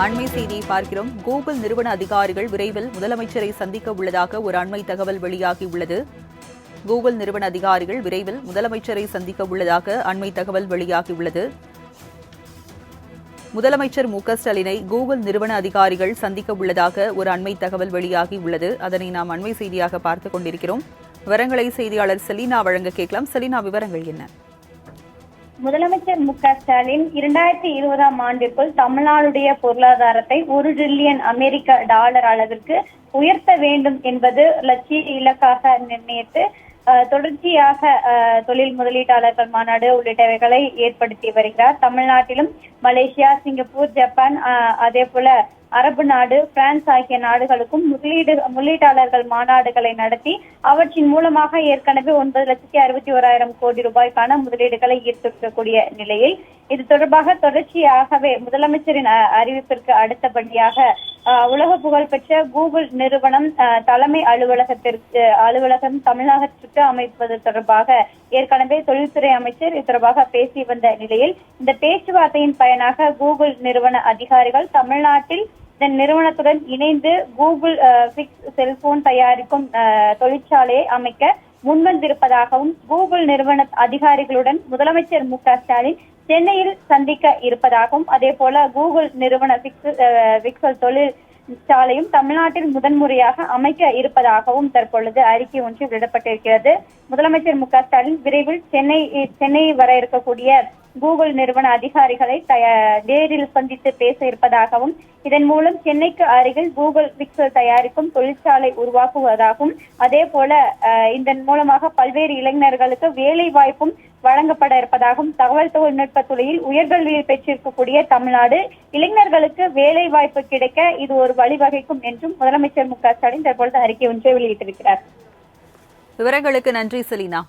அண்மை செய்தியை பார்க்கிறோம். கூகுள் நிறுவன அதிகாரிகள் விரைவில் முதலமைச்சரை சந்திக்க உள்ளதாக ஒரு அண்மை தகவல் வெளியாகியுள்ளது. கூகுள் நிறுவன அதிகாரிகள் விரைவில் முதலமைச்சரை சந்திக்க உள்ளதாக அண்மை தகவல் வெளியாகியுள்ளது. முதலமைச்சர் மு.க.ஸ்டாலினை கூகுள் நிறுவன அதிகாரிகள் சந்திக்க உள்ளதாக ஒரு அண்மை தகவல் வெளியாகியுள்ளது. அதனை நாம் அண்மை செய்தியாக பார்த்துக் கொண்டிருக்கிறோம். விவரங்களை செய்தியாளர் செலினா வழங்க கேட்கலாம். செலினா, விவரங்கள் என்ன? முதலமைச்சர் மு.க.ஸ்டாலின் 2020ஆம் ஆண்டிற்குள் தமிழ்நாடுடைய பொருளாதாரத்தை 1 டிரில்லியன் அமெரிக்க டாலர் அளவிற்கு உயர்த்த வேண்டும் என்பது லட்சிய இலக்காக நிர்ணயித்து தொடர்ச்சியாக தொழில் முதலீட்டாளர்கள் மாநாடு உள்ளிட்டவைகளை ஏற்படுத்தி வருகிறார். தமிழ்நாட்டிலும் மலேசியா, சிங்கப்பூர், ஜப்பான், அதே போல அரபு நாடு, பிரான்ஸ் ஆகிய நாடுகளுக்கும் முதலீட்டாளர்கள் மாநாடுகளை நடத்தி அவற்றின் மூலமாக ஏற்கனவே 9,61,000 கோடி ரூபாய்க்கான முதலீடுகளை ஈர்த்திருக்கக்கூடிய நிலையில் இது தொடர்பாக தொடர்ச்சியாகவே முதலமைச்சரின் அறிவிப்பிற்கு அடுத்தபடியாக உலக புகழ்பெற்ற கூகுள் நிறுவனம் தலைமை அலுவலகம் தமிழகத்திற்கு அமைப்பது தொடர்பாக ஏற்கனவே தொழில்துறை அமைச்சர் இது தொடர்பாக பேசி வந்த நிலையில் இந்த பேச்சுவார்த்தையின் பயனாக கூகுள் நிறுவன அதிகாரிகள் தமிழ்நாட்டில் இந்த நிறுவனத்துடன் இணைந்து கூகுள் பிக்ஸ் செல்போன் தயாரிக்கும் தொழிற்சாலையை அமைக்க முன்வந்திருப்பதாகவும் கூகுள் நிறுவன அதிகாரிகளுடன் முதலமைச்சர் மு.க.ஸ்டாலின் சென்னையில் சந்திக்க இருப்பதாகவும் அதே போல கூகுள் நிறுவன பிக்சல் தொழிற்சாலையும் தமிழ்நாட்டில் முதன்முறையாக அமைக்க இருப்பதாகவும் தற்பொழுது அறிக்கை ஒன்று வெளியிடப்பட்டிருக்கிறது. முதலமைச்சர் மு.க.ஸ்டாலின் விரைவில் சென்னை வர இருக்கக்கூடிய கூகுள் நிறுவன அதிகாரிகளை நேரில் சந்தித்து பேச இருப்பதாகவும் இதன் மூலம் சென்னைக்கு அருகில் கூகுள் பிக்சல் தயாரிக்கும் தொழிற்சாலை உருவாக்குவதாகவும் அதே போல இதன் மூலமாக பல்வேறு இளைஞர்களுக்கு வேலை வாய்ப்பும் வழங்கப்பட இருப்பதாகவும் தகவல் தொழில்நுட்ப துறையில் உயர்கல்வியை பெற்றிருக்கக்கூடிய தமிழ்நாடு இளைஞர்களுக்கு வேலை வாய்ப்பு கிடைக்க இது ஒரு வழிவகைக்கும் என்றும் முதலமைச்சர் மு.க.ஸ்டாலின் தற்பொழுது அறிக்கை ஒன்றை வெளியிட்டிருக்கிறார். விவரங்களுக்கு நன்றி செலினா.